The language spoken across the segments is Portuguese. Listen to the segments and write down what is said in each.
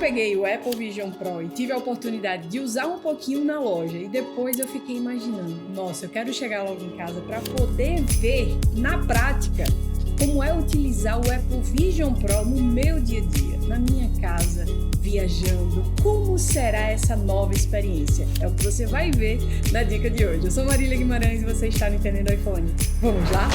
peguei o Apple Vision Pro e tive a oportunidade de usar um pouquinho na loja e depois eu fiquei imaginando, nossa, eu quero chegar logo em casa para poder ver na prática como é utilizar o Apple Vision Pro no meu dia a dia, na minha casa, viajando. Como será essa nova experiência? É o que você vai ver na dica de hoje. Eu sou Marília Guimarães e você está no Entendendo iPhone. Vamos lá?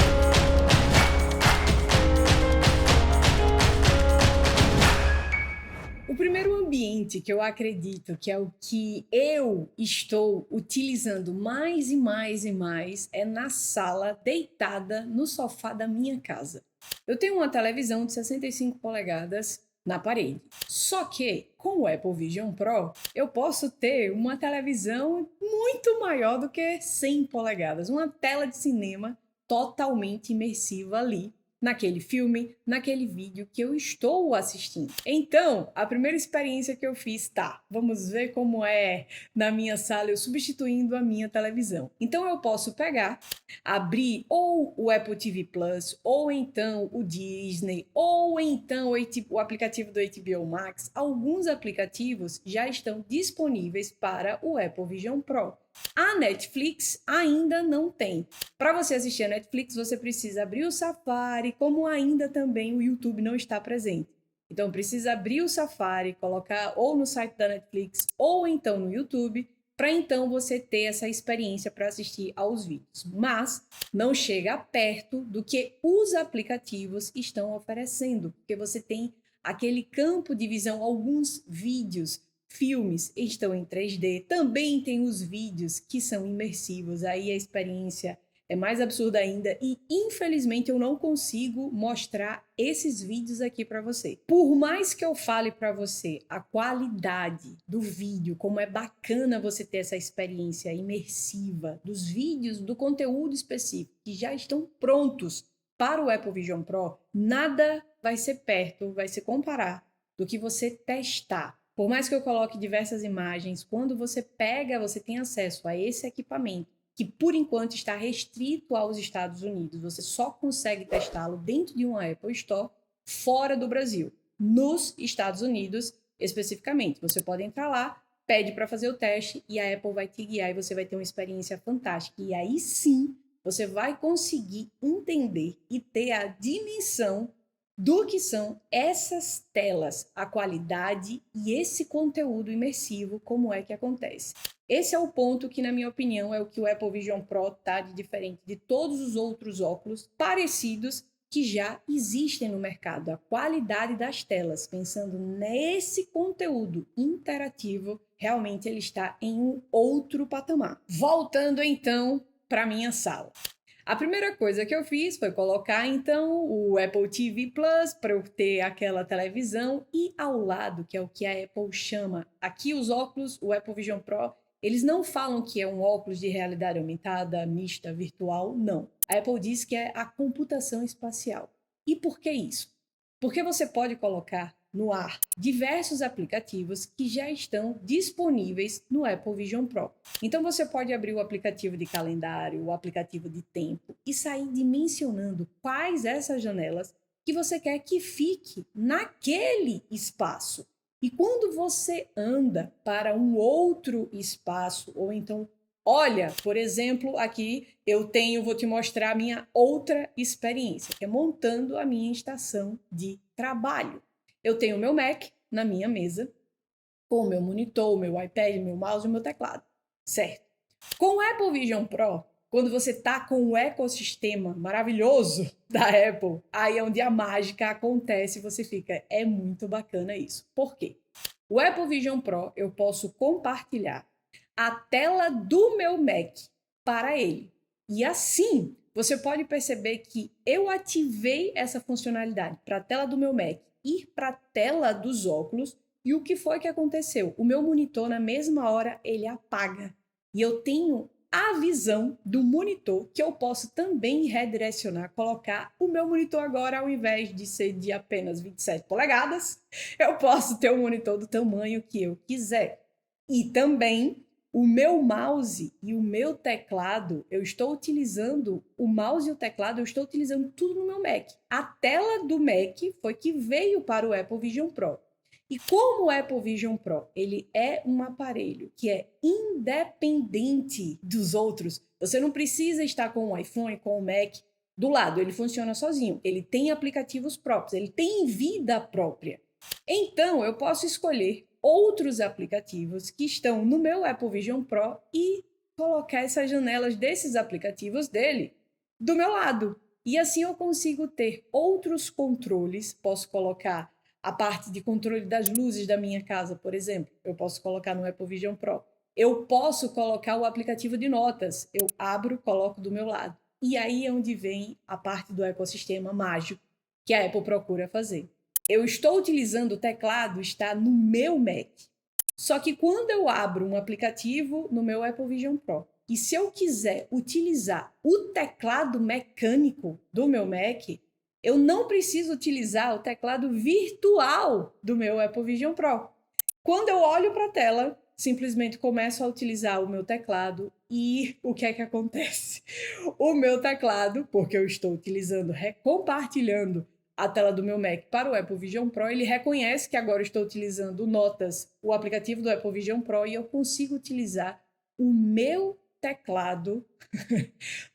O primeiro ambiente que eu acredito que é o que eu estou utilizando mais e mais e mais é na sala, deitada no sofá da minha casa. Eu tenho uma televisão de 65 polegadas na parede. Só que com o Apple Vision Pro eu posso ter uma televisão muito maior do que 100 polegadas, uma tela de cinema totalmente imersiva ali naquele filme, naquele vídeo que eu estou assistindo. Então, a primeira experiência que eu fiz, vamos ver como é na minha sala eu substituindo a minha televisão. Então eu posso pegar, abrir ou o Apple TV Plus, ou então o Disney, ou então o aplicativo do HBO Max. Alguns aplicativos já estão disponíveis para o Apple Vision Pro. A Netflix ainda não tem. Para você assistir a Netflix, você precisa abrir o Safari, como ainda também o YouTube não está presente. Então, precisa abrir o Safari, colocar ou no site da Netflix ou então no YouTube, para então você ter essa experiência para assistir aos vídeos. Mas não chega perto do que os aplicativos estão oferecendo, porque você tem aquele campo de visão, alguns vídeos, filmes estão em 3D, também tem os vídeos que são imersivos, aí a experiência é mais absurda ainda e infelizmente eu não consigo mostrar esses vídeos aqui para você. Por mais que eu fale para você a qualidade do vídeo, como é bacana você ter essa experiência imersiva dos vídeos, do conteúdo específico que já estão prontos para o Apple Vision Pro, nada vai ser perto, vai se comparar do que você testar. Por mais que eu coloque diversas imagens, quando você pega, você tem acesso a esse equipamento, que por enquanto está restrito aos Estados Unidos. Você só consegue testá-lo dentro de uma Apple Store fora do Brasil. Nos Estados Unidos, especificamente. Você pode entrar lá, pede para fazer o teste e a Apple vai te guiar e você vai ter uma experiência fantástica. E aí sim, você vai conseguir entender e ter a dimensão do que são essas telas, a qualidade e esse conteúdo imersivo, como é que acontece. Esse é o ponto que, na minha opinião, é o que o Apple Vision Pro está de diferente de todos os outros óculos parecidos que já existem no mercado. A qualidade das telas, pensando nesse conteúdo interativo, realmente ele está em um outro patamar. Voltando então para minha sala. A primeira coisa que eu fiz foi colocar, então, o Apple TV Plus para eu ter aquela televisão e ao lado, que é o que a Apple chama, aqui os óculos, o Apple Vision Pro, eles não falam que é um óculos de realidade aumentada, mista, virtual, não. A Apple diz que é a computação espacial. E por que isso? Porque você pode colocar no ar diversos aplicativos que já estão disponíveis no Apple Vision Pro. Então você pode abrir o aplicativo de calendário, o aplicativo de tempo e sair dimensionando quais essas janelas que você quer que fique naquele espaço. E quando você anda para um outro espaço, ou então olha, por exemplo, aqui vou te mostrar a minha outra experiência, que é montando a minha estação de trabalho. Eu tenho o meu Mac na minha mesa, com o meu monitor, o meu iPad, o meu mouse e o meu teclado, certo? Com o Apple Vision Pro, quando você está com o ecossistema maravilhoso da Apple, aí é onde a mágica acontece e você fica, é muito bacana isso. Por quê? O Apple Vision Pro, eu posso compartilhar a tela do meu Mac para ele. E assim, você pode perceber que eu ativei essa funcionalidade para a tela do meu Mac ir para a tela dos óculos e o que foi que aconteceu? O meu monitor, na mesma hora, ele apaga. E eu tenho a visão do monitor que eu posso também redirecionar, colocar o meu monitor agora, ao invés de ser de apenas 27 polegadas, eu posso ter um monitor do tamanho que eu quiser. E também o meu mouse e o meu teclado, eu estou utilizando o mouse e o teclado, eu estou utilizando tudo no meu Mac. A tela do Mac foi que veio para o Apple Vision Pro. E como o Apple Vision Pro, ele é um aparelho que é independente dos outros, você não precisa estar com o iPhone, com o Mac do lado, ele funciona sozinho, ele tem aplicativos próprios, ele tem vida própria. Então, eu posso escolher outros aplicativos que estão no meu Apple Vision Pro e colocar essas janelas desses aplicativos dele do meu lado. E assim eu consigo ter outros controles, posso colocar a parte de controle das luzes da minha casa, por exemplo, eu posso colocar no Apple Vision Pro. Eu posso colocar o aplicativo de notas, eu abro, coloco do meu lado. E aí é onde vem a parte do ecossistema mágico que a Apple procura fazer. Eu estou utilizando o teclado, está no meu Mac. Só que quando eu abro um aplicativo no meu Apple Vision Pro, e se eu quiser utilizar o teclado mecânico do meu Mac, eu não preciso utilizar o teclado virtual do meu Apple Vision Pro. Quando eu olho para a tela, simplesmente começo a utilizar o meu teclado e o que é que acontece? O meu teclado, porque eu estou utilizando, compartilhando a tela do meu Mac para o Apple Vision Pro, ele reconhece que agora eu estou utilizando Notas, o aplicativo do Apple Vision Pro, e eu consigo utilizar o meu teclado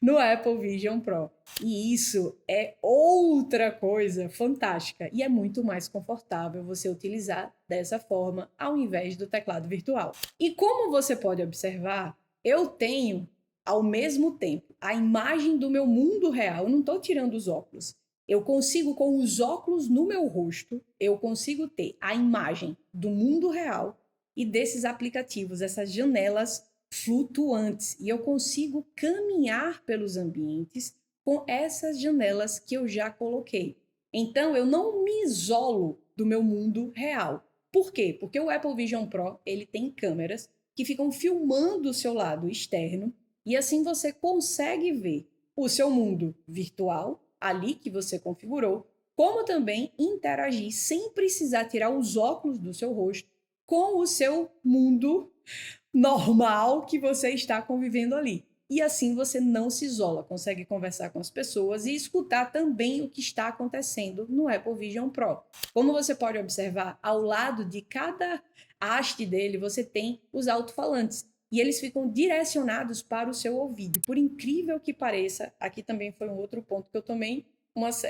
no Apple Vision Pro. E isso é outra coisa fantástica e é muito mais confortável você utilizar dessa forma ao invés do teclado virtual. E como você pode observar, eu tenho ao mesmo tempo a imagem do meu mundo real, eu não estou tirando os óculos. Eu consigo, com os óculos no meu rosto, eu consigo ter a imagem do mundo real e desses aplicativos, essas janelas flutuantes. E eu consigo caminhar pelos ambientes com essas janelas que eu já coloquei. Então, eu não me isolo do meu mundo real. Por quê? Porque o Apple Vision Pro, ele tem câmeras que ficam filmando o seu lado externo e assim você consegue ver o seu mundo virtual, ali que você configurou, como também interagir sem precisar tirar os óculos do seu rosto com o seu mundo normal que você está convivendo ali. E assim você não se isola, consegue conversar com as pessoas e escutar também o que está acontecendo no Apple Vision Pro. Como você pode observar, ao lado de cada haste dele, você tem os alto-falantes. E eles ficam direcionados para o seu ouvido. Por incrível que pareça, aqui também foi um outro ponto que eu tomei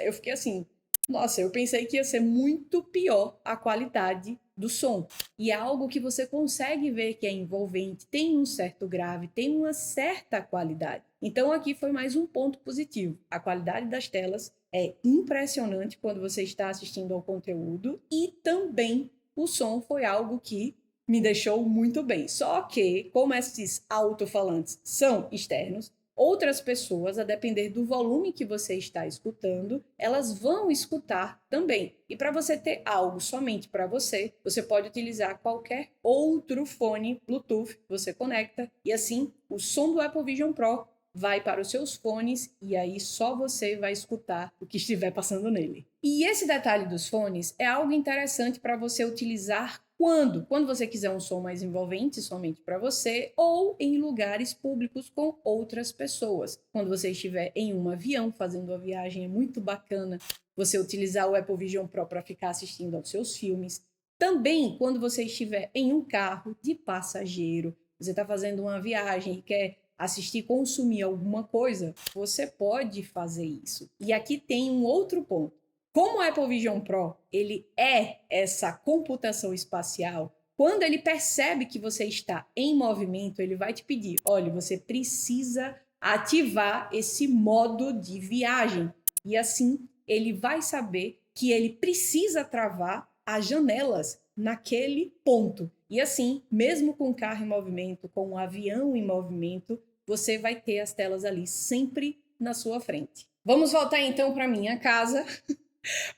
eu fiquei assim, nossa, eu pensei que ia ser muito pior a qualidade do som. E é algo que você consegue ver que é envolvente, tem um certo grave, tem uma certa qualidade. Então aqui foi mais um ponto positivo. A qualidade das telas é impressionante quando você está assistindo ao conteúdo e também o som foi algo que me deixou muito bem. Só que, como esses alto-falantes são externos, outras pessoas, a depender do volume que você está escutando, elas vão escutar também. E para você ter algo somente para você, você pode utilizar qualquer outro fone Bluetooth que você conecta e assim o som do Apple Vision Pro vai para os seus fones e aí só você vai escutar o que estiver passando nele. E esse detalhe dos fones é algo interessante para você utilizar quando você quiser um som mais envolvente somente para você ou em lugares públicos com outras pessoas. Quando você estiver em um avião fazendo a viagem, é muito bacana você utilizar o Apple Vision Pro para ficar assistindo aos seus filmes. Também quando você estiver em um carro de passageiro, você está fazendo uma viagem e quer assistir, consumir alguma coisa, você pode fazer isso. E aqui tem um outro ponto. Como o Apple Vision Pro, ele é essa computação espacial, quando ele percebe que você está em movimento, ele vai te pedir, olha, você precisa ativar esse modo de viagem. E assim, ele vai saber que ele precisa travar as janelas naquele ponto. E assim, mesmo com o carro em movimento, com o avião em movimento, você vai ter as telas ali sempre na sua frente. Vamos voltar então para minha casa,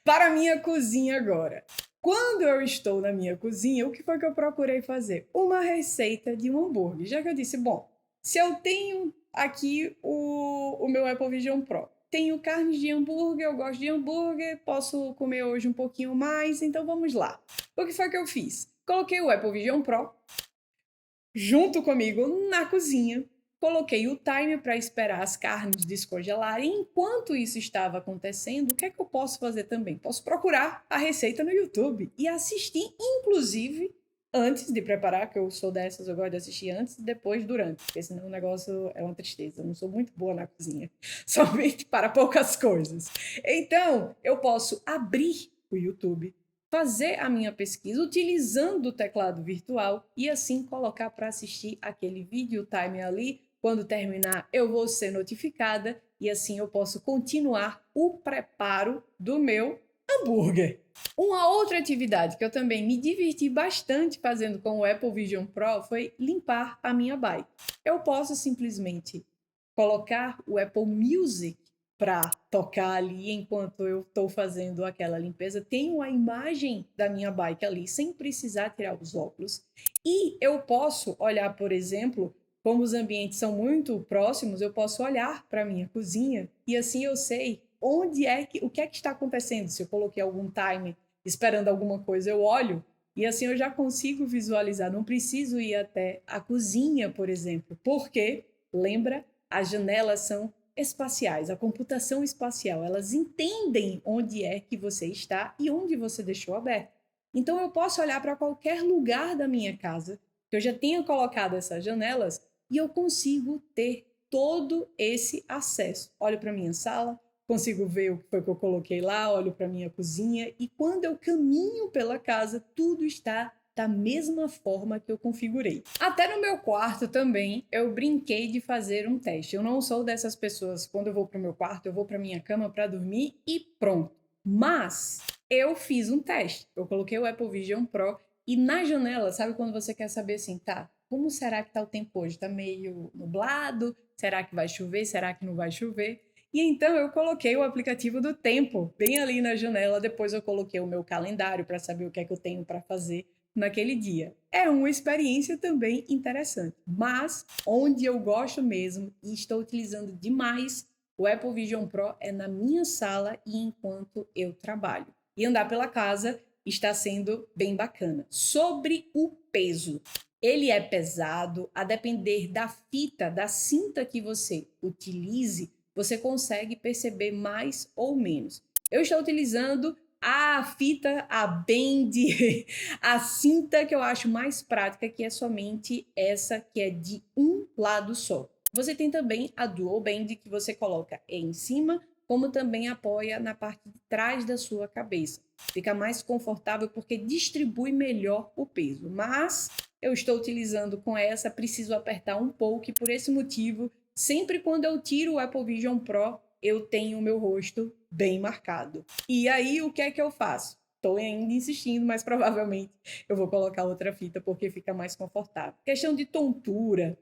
para a minha cozinha agora. Quando eu estou na minha cozinha, o que foi que eu procurei fazer? Uma receita de um hambúrguer. Já que eu disse, bom, se eu tenho aqui o meu Apple Vision Pro, tenho carnes de hambúrguer, eu gosto de hambúrguer, posso comer hoje um pouquinho mais, então vamos lá. O que foi que eu fiz? Coloquei o Apple Vision Pro junto comigo na cozinha, coloquei o timer para esperar as carnes descongelarem. E enquanto isso estava acontecendo, o que é que eu posso fazer também? Posso procurar a receita no YouTube e assistir, inclusive, antes de preparar, que eu sou dessas, eu gosto de assistir antes e depois durante, porque senão o negócio é uma tristeza. Eu não sou muito boa na cozinha, somente para poucas coisas. Então, eu posso abrir o YouTube, fazer a minha pesquisa utilizando o teclado virtual e assim colocar para assistir aquele video timer ali. Quando terminar, eu vou ser notificada e assim eu posso continuar o preparo do meu hambúrguer. Uma outra atividade que eu também me diverti bastante fazendo com o Apple Vision Pro foi limpar a minha bike. Eu posso simplesmente colocar o Apple Music para tocar ali enquanto eu estou fazendo aquela limpeza. Tenho a imagem da minha bike ali sem precisar tirar os óculos. E eu posso olhar, por exemplo, como os ambientes são muito próximos, eu posso olhar para a minha cozinha e assim eu sei o que é que está acontecendo. Se eu coloquei algum time esperando alguma coisa, eu olho e assim eu já consigo visualizar. Não preciso ir até a cozinha, por exemplo, porque, lembra, as janelas são espaciais, a computação espacial, elas entendem onde é que você está e onde você deixou aberto. Então eu posso olhar para qualquer lugar da minha casa, que eu já tenha colocado essas janelas, e eu consigo ter todo esse acesso. Olho para minha sala, consigo ver o que foi que eu coloquei lá, olho para minha cozinha e quando eu caminho pela casa, tudo está da mesma forma que eu configurei. Até no meu quarto também, eu brinquei de fazer um teste. Eu não sou dessas pessoas, quando eu vou para o meu quarto, eu vou para minha cama para dormir e pronto. Mas eu fiz um teste. Eu coloquei o Apple Vision Pro e na janela, sabe quando você quer saber assim, tá, como será que tá o tempo hoje? Tá meio nublado? Será que vai chover? Será que não vai chover? E então eu coloquei o aplicativo do tempo bem ali na janela, depois eu coloquei o meu calendário para saber o que é que eu tenho para fazer naquele dia. É uma experiência também interessante, mas onde eu gosto mesmo e estou utilizando demais o Apple Vision Pro é na minha sala e enquanto eu trabalho. E andar pela casa está sendo bem bacana. Sobre o peso, ele é pesado, a depender da fita, da cinta que você utilize, você consegue perceber mais ou menos. Eu estou utilizando a fita, a band, a cinta que eu acho mais prática, que é somente essa que é de um lado só. Você tem também a dual band, que você coloca em cima, como também apoia na parte de trás da sua cabeça. Fica mais confortável porque distribui melhor o peso. Mas eu estou utilizando com essa, preciso apertar um pouco e por esse motivo, sempre quando eu tiro o Apple Vision Pro, eu tenho o meu rosto bem marcado. E aí, o que é que eu faço? Estou ainda insistindo, mas provavelmente eu vou colocar outra fita porque fica mais confortável. Questão de tontura,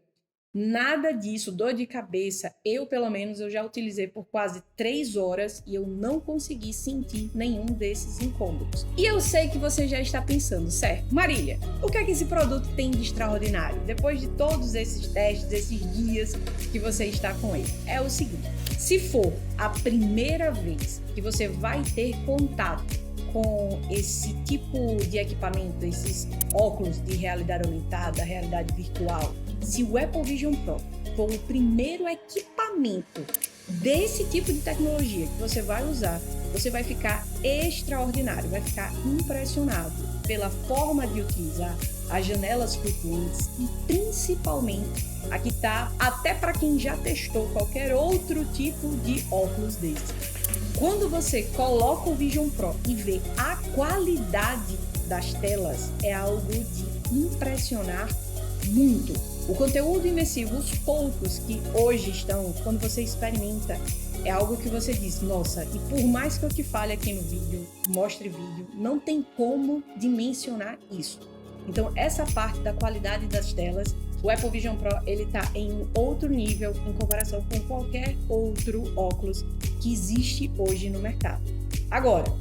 nada disso, dor de cabeça, eu pelo menos eu já utilizei por quase 3 horas e eu não consegui sentir nenhum desses incômodos. E eu sei que você já está pensando, certo? Marília, o que é que esse produto tem de extraordinário? Depois de todos esses testes, esses dias que você está com ele. É o seguinte, se for a primeira vez que você vai ter contato com esse tipo de equipamento, esses óculos de realidade aumentada, realidade virtual, se o Apple Vision Pro for o primeiro equipamento desse tipo de tecnologia que você vai usar, você vai ficar extraordinário, vai ficar impressionado pela forma de utilizar as janelas flutuantes e principalmente aqui está até para quem já testou qualquer outro tipo de óculos desse. Quando você coloca o Vision Pro e vê a qualidade das telas, é algo de impressionar muito. O conteúdo imersivo, os poucos que hoje estão, quando você experimenta, é algo que você diz, nossa, e por mais que eu te fale aqui no vídeo, mostre vídeo, não tem como dimensionar isso. Então, essa parte da qualidade das telas, o Apple Vision Pro, ele tá em um outro nível em comparação com qualquer outro óculos que existe hoje no mercado. Agora,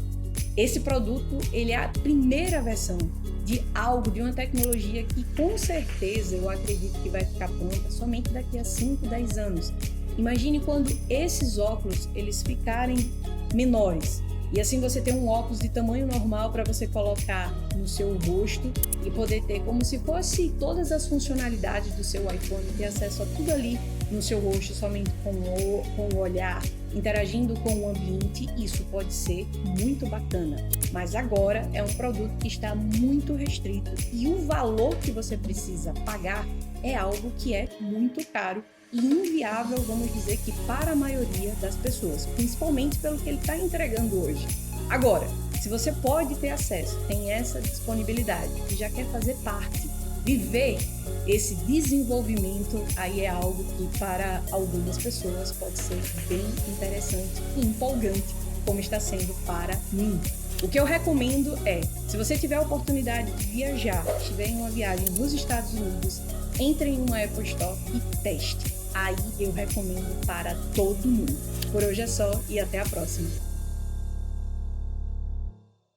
esse produto, ele é a primeira versão de algo, de uma tecnologia que com certeza eu acredito que vai ficar pronta somente daqui a 5, 10 anos. Imagine quando esses óculos eles ficarem menores e assim você tem um óculos de tamanho normal para você colocar no seu rosto e poder ter como se fosse todas as funcionalidades do seu iPhone, ter acesso a tudo ali no seu rosto, somente com o olhar, interagindo com o ambiente, isso pode ser muito bacana. Mas agora é um produto que está muito restrito e o valor que você precisa pagar é algo que é muito caro e inviável, vamos dizer que para a maioria das pessoas, principalmente pelo que ele está entregando hoje. Agora, se você pode ter acesso, tem essa disponibilidade e já quer fazer parte, viver esse desenvolvimento, aí é algo que para algumas pessoas pode ser bem interessante e empolgante, como está sendo para mim. O que eu recomendo é, se você tiver a oportunidade de viajar, estiver em uma viagem nos Estados Unidos, entre em uma Apple Store e teste. Aí eu recomendo para todo mundo. Por hoje é só e até a próxima.